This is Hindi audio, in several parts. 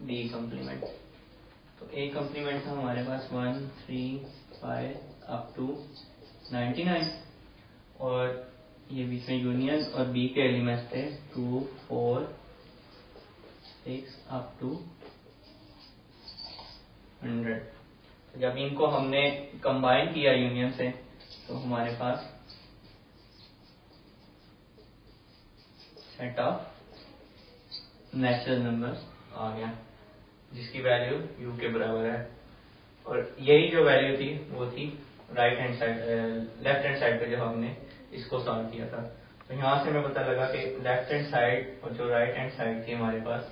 B complement. तो ए कम्प्लीमेंट था हमारे पास 1 3 5 अप टू 99 और ये बीच में यूनियन और बी के एलिमेंट्स थे 2 4 6 अप टू 100। तो जब इनको हमने कंबाइन किया यूनियन से तो हमारे पास सेट ऑफ नेचुरल नंबर्स आ गया जिसकी वैल्यू u के बराबर है। और यही जो वैल्यू थी वो थी right hand side left hand side पे जो हमने इसको सॉल्व किया था। तो यहाँ से हमें पता लगा कि लेफ्ट हैंड साइड और जो राइट हैंड साइड थी हमारे पास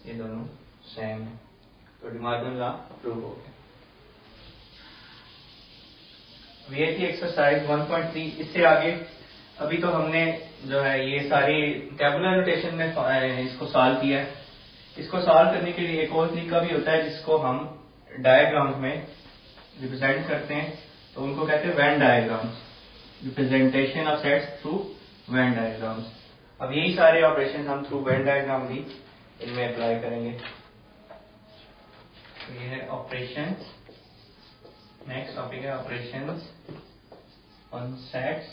ये दोनों सेम है। तो डी मॉर्गन लॉ प्रूव हो गया। ये थी एक्सरसाइज 1.3। इससे आगे अभी तो हमने जो है ये सारी टेबुलर नोटेशन में इसको सॉल्व किया है। इसको सॉल्व करने के लिए एक और तरीका भी होता है जिसको हम डायग्राम्स में रिप्रेजेंट करते हैं। तो उनको कहते हैं Venn diagrams, representation of sets through Venn diagrams. अब यही सारे ऑपरेशन हम थ्रू वेन डायग्राम भी इनमें अप्लाई करेंगे। तो ये है ऑपरेशन। नेक्स्ट टॉपिक है operations on sets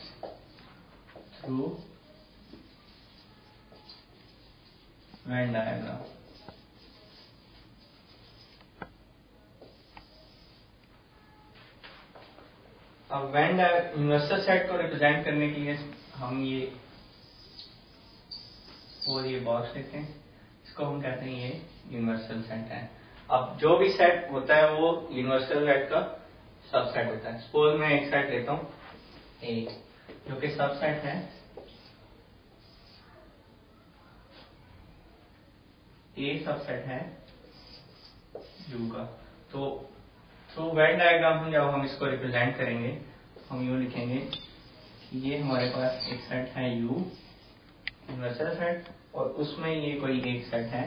through Venn diagram. अब वेन यूनिवर्सल सेट को रिप्रेजेंट करने के लिए हम ये बॉक्स लेते हैं, इसको हम कहते हैं ये यूनिवर्सल सेट है। अब जो भी सेट होता है वो यूनिवर्सल सेट का सबसेट होता है। सपोज मैं एक सेट लेता हूं ए जो कि सबसेट है ए सबसेट है यू का। तो थ्रू वेन डायग्राम जब हम इसको रिप्रेजेंट करेंगे हम यूं लिखेंगे कि ये हमारे पास एक सेट है यू यूनिवर्सल सेट और उसमें ये कोई एक सेट है,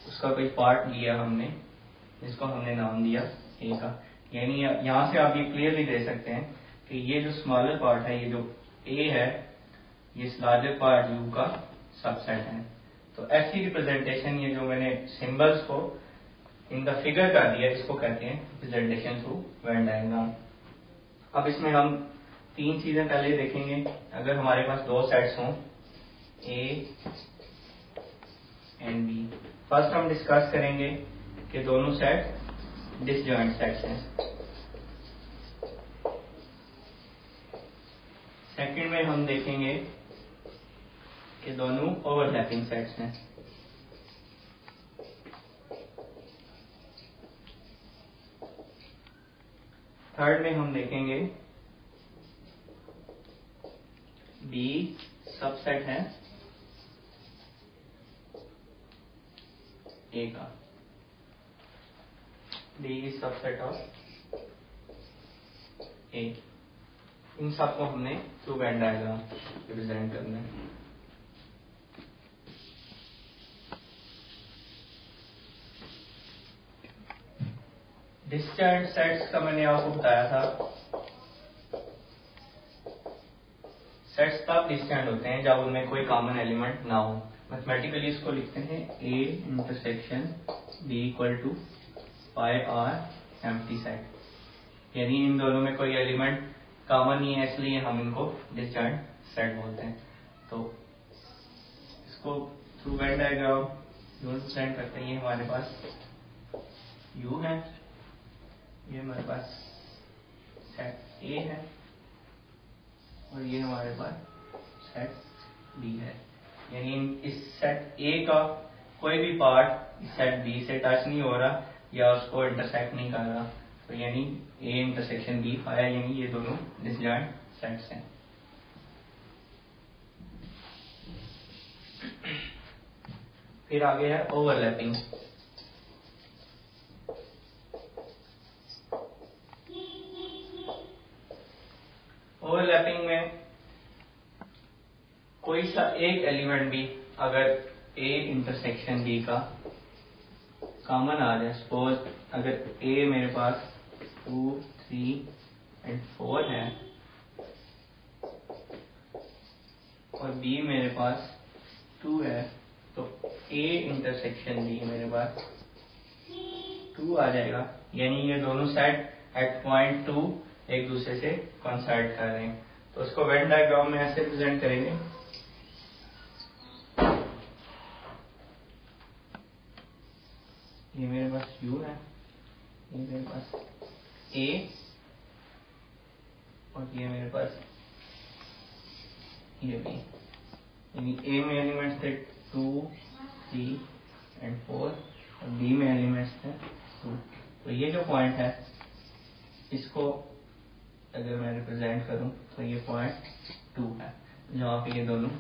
उसका कोई पार्ट लिया हमने जिसको हमने नाम दिया ए का। यानी यहाँ से आप ये क्लियरली दे सकते हैं कि ये जो स्मॉलर पार्ट है, ये जो ए है, ये लार्जर पार्ट यू का सबसेट है। तो ऐसी रिप्रेजेंटेशन, ये जो मैंने सिंबल्स को इनका फिगर कर दिया, इसको कहते हैं रिप्रेजेंटेशन थ्रू वेन डायग्राम। अब इसमें हम तीन चीजें पहले देखेंगे। अगर हमारे पास दो सेट्स हों ए एंड बी, फर्स्ट हम डिस्कस करेंगे कि दोनों सेट डिसजॉइंट सेट्स हैं। सेकंड में हम देखेंगे कि दोनों ओवरलैपिंग सेट्स हैं। थर्ड में हम देखेंगे बी सबसेट है ए का। बी इज सबसेट ऑफ ए। इन सबको हमने थ्रू वेन डायग्राम रिप्रेजेंट करना है। डिसजॉइंट सेट्स का मैंने आपको बताया था, सेट्स तब डिसजॉइंट होते हैं जब उनमें कोई कॉमन एलिमेंट ना हो। मैथमेटिकली इसको लिखते हैं A intersection B equal to phi or empty set. यानी इन दोनों में कोई एलिमेंट कॉमन नहीं है, इसलिए हम इनको डिसजॉइंट सेट बोलते हैं। तो इसको थ्रू वेन डायग्राम रिप्रेजेंट करते हैं। ये हमारे पास यू है, ये हमारे पास सेट ए है और ये हमारे पास सेट बी है। यानी इस सेट ए का कोई भी पार्ट इस सेट बी से टच नहीं हो रहा या उसको इंटरसेक्ट नहीं कर रहा। तो यानी ए इंटरसेक्शन बी आया, यानी ये दोनों डिसजॉइंट सेट्स हैं। फिर आगे है ओवरलैपिंग। ओवरलैपिंग में कोई सा एक एलिमेंट भी अगर ए इंटरसेक्शन बी का कॉमन आ जाए, सपोज अगर ए मेरे पास 2 3 एंड 4 है और बी मेरे पास 2 है, तो ए इंटरसेक्शन बी मेरे पास 2 आ जाएगा, यानी ये दोनों सेट एट पॉइंट 2 एक दूसरे से कोइंसाइड कर रहे हैं। तो उसको वेन डायग्राम में ऐसे प्रेजेंट करेंगे। ये मेरे पास U है, ये मेरे पास A, और ये मेरे पास ये B। यानी A में एलिमेंट्स थे 2, 3 एंड 4 और B में एलिमेंट्स थे 2। तो ये जो पॉइंट है इसको अगर मैं रिप्रेजेंट करूं तो ये पॉइंट 2 है, जहाँ पे ये दोनों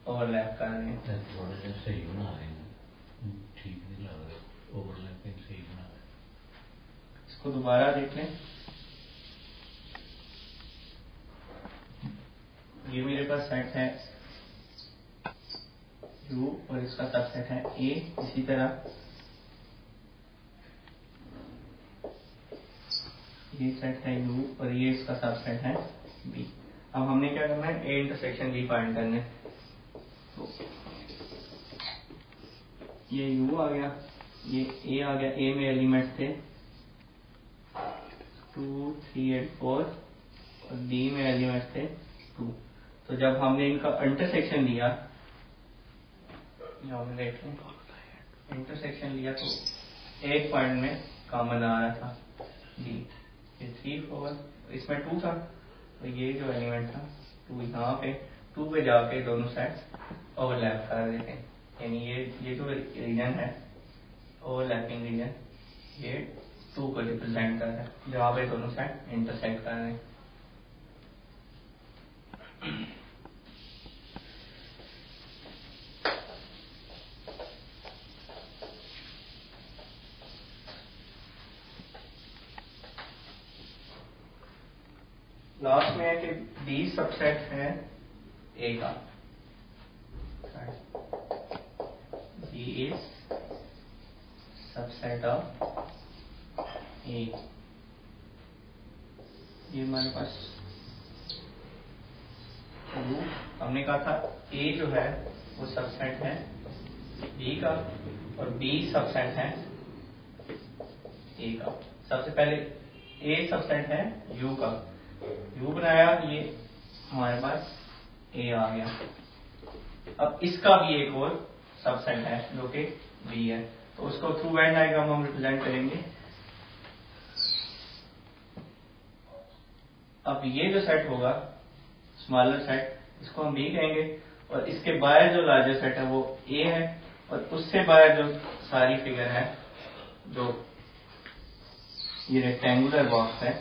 ओवरलैप कर रहे हैं। थोड़ा सा सही बना रहे हैं, ठीक नहीं लग रहा, ओवरलैपिंग सही बना रहे हैं। इसको दोबारा देख लें। ये मेरे पास सेट है U और इसका सबसेट है A। इसी तरह ये सेट है U और ये इसका सबसेट है B। अब हमने क्या करना है, A इंटरसेक्शन B फाइंड करना है। तो ये U आ गया, ये A आ गया। A में एलिमेंट्स थे 2, 3 एंड 4 और B में एलिमेंट्स थे 2। तो जब हमने इनका इंटरसेक्शन लिया, देख लें, इंटरसेक्शन लिया तो एक पॉइंट में कॉमन आ रहा था B। ये 3, 4, इसमें 2 था, तो ये जो एलिमेंट था 2 यहाँ पे 2 पे जाके दोनों साइड ओवरलैप कर देते हैं। यानी ये जो रीजन है ओवरलैपिंग रीजन, ये 2 को रिप्रेजेंट कर रहा है, जहाँ पे दोनों साइड इंटरसेक्ट कर रहे हैं। लास्ट में है कि B सबसेट है A का। B is subset of A। ये हमारे पास हमने कहा था A जो है वो सबसेट है B का और B सबसेट है A का। सबसे पहले A सबसेट है U का, U बनाया, ये हमारे पास A आ गया। अब इसका भी एक और सबसेट है जो कि B है, तो उसको थ्रू वेन डायग्राम हम रिप्रेजेंट करेंगे। अब ये जो सेट होगा स्मॉलर सेट, इसको हम B कहेंगे, और इसके बाहर जो लार्जर सेट है वो A है, और उससे बाहर जो सारी फिगर है, जो ये रेक्टेंगुलर बॉक्स है,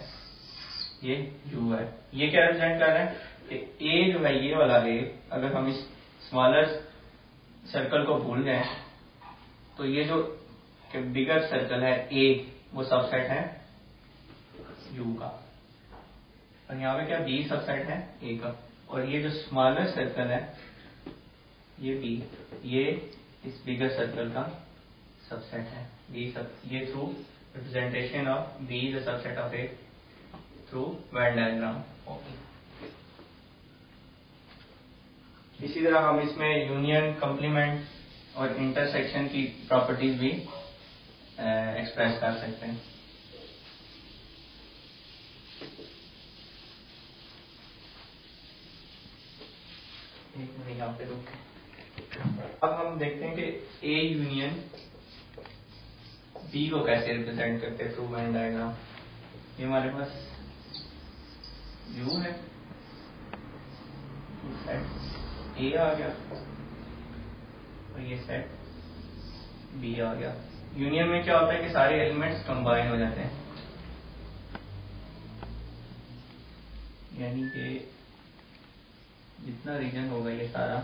ये U है। ये क्या रिप्रेजेंट कर रहा है कि A जो है ये वाला A, अगर हम इस स्मॉलर सर्कल को भूल जाए तो ये जो बिगर सर्कल है A वो सबसेट है U का, और यहाँ पे क्या B सबसेट है A का, और ये जो स्मॉलर सर्कल है ये B, ये इस बिगर सर्कल का सबसेट है ये through representation of B the subset of A through Venn diagram. इसी तरह हम इसमें यूनियन, कॉम्प्लीमेंट और इंटरसेक्शन की प्रॉपर्टीज भी एक्सप्रेस कर सकते हैं। एक मिनट यहाँ पे रुक। अब हम देखते हैं कि A यूनियन B को कैसे रिप्रेजेंट करते हैं थ्रू वेन डायग्राम। ये हमारे पास U है, सेट A आ गया और ये सेट B आ गया। यूनियन में क्या होता है कि सारे एलिमेंट्स कंबाइन हो जाते हैं, यानी कि जितना रीजन होगा ये सारा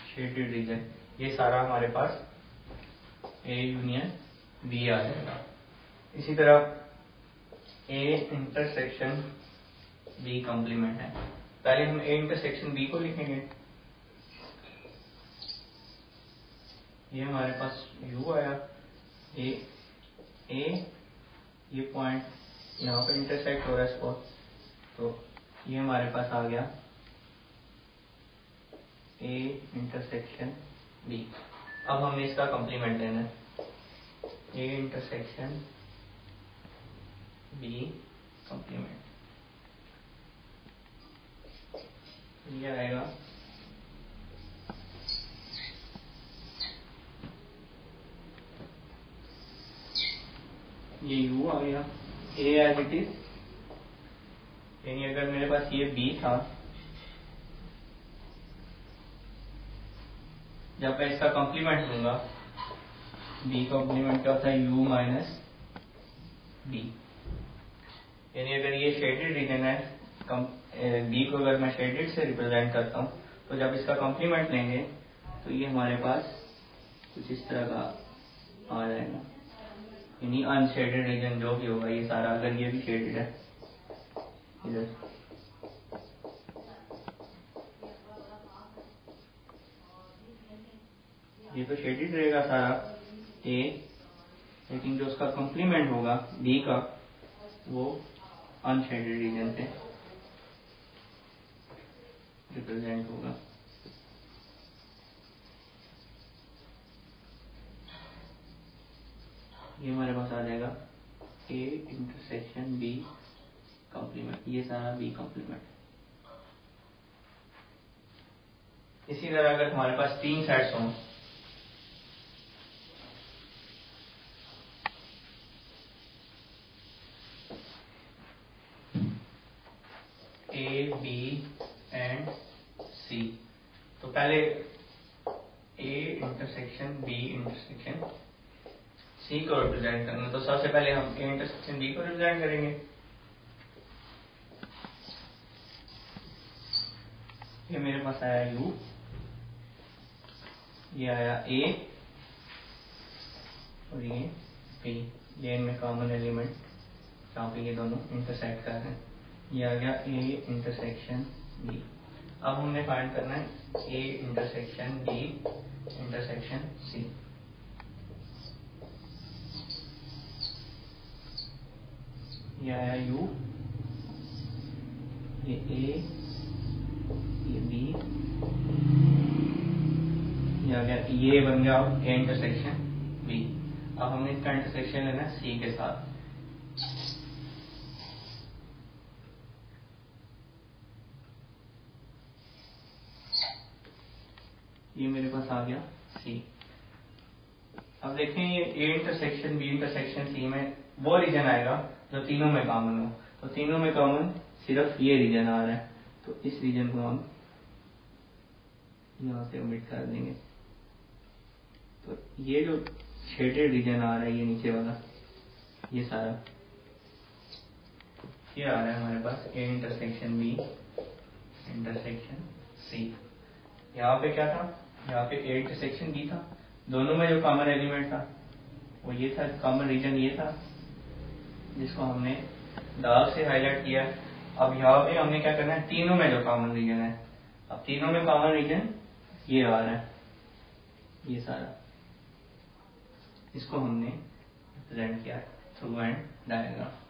शेडेड रीजन, ये सारा हमारे पास A यूनियन B आ जाएगा। इसी तरह A इंटरसेक्शन B कॉम्प्लीमेंट है। पहले हम A इंटरसेक्शन B को लिखेंगे। ये हमारे पास U आया, A ये पॉइंट यहाँ पे इंटरसेक्ट हो रहा है इसको, तो ये हमारे पास आ गया ए इंटरसेक्शन बी। अब हमने इसका कॉम्प्लीमेंट लेना है, ए इंटरसेक्शन बी कॉम्प्लीमेंट। ये आएगा ये u आ गया a एज इट इज, यानी अगर मेरे पास ये b था, जब मैं इसका कॉम्प्लीमेंट लूंगा, b कॉम्प्लीमेंट क्या होता है u माइनस b, यानी अगर ये शेडेड रीजन है, b को अगर मैं शेडेड से रिप्रेजेंट करता हूँ, तो जब इसका कॉम्प्लीमेंट लेंगे तो ये हमारे पास कुछ इस तरह का आ जाएगा, यानी अनशेडेड रीजन जो भी होगा ये सारा, अगर ये भी शेडेड है इधर, ये तो शेडेड रहेगा सारा ए, लेकिन जो उसका कॉम्प्लीमेंट होगा बी का वो अनशेडेड रीजन से रिप्रेजेंट होगा। ये हमारे पास आ जाएगा ए इंटरसेक्शन बी कॉम्प्लीमेंट, ये सारा बी कॉम्प्लीमेंट। इसी तरह अगर हमारे पास तीन सेट्स हों, ए बी एंड सी, तो पहले A intersection B intersection C को रिप्रेजेंट करना, तो सबसे पहले हम ए इंटरसेक्शन बी को रिप्रेजेंट करेंगे। ये मेरे पास आया u, ये आया a और ये b, ये इनमें कॉमन एलिमेंट जहाँ पे ये दोनों इंटरसेक्ट कर रहे हैं, ये आ गया a इंटरसेक्शन b। अब हमने फाइंड करना है a intersection b intersection c। ये आया u, ये a, ये b, ये आ गया, ये बन गया a इंटरसेक्शन b। अब हमने इसका इंटरसेक्शन लेना है c के साथ, ये मेरे पास आ गया c। अब देखें ये a intersection b intersection c में वो रीजन आएगा जो तीनों में कॉमन हो, तो तीनों में कॉमन सिर्फ ये रीजन आ रहा है, तो इस रीजन को हम यहाँ से ओमिट कर देंगे। तो ये जो शेडेड रीजन आ रहा है, ये नीचे वाला, ये सारा ये आ रहा है हमारे पास a intersection b intersection c। यहाँ पे क्या था, यहाँ पे a इंटरसेक्शन b था, दोनों में जो कॉमन एलिमेंट था वो ये था, कॉमन रीजन ये था जिसको हमने डार्क से हाईलाइट किया। अब यहाँ पे हमने क्या करना है, तीनों में जो कॉमन रीजन है, अब तीनों में कॉमन रीजन ये आ रहा है, ये सारा, इसको हमने रिप्रेजेंट किया थ्रू एंड डायग्राम।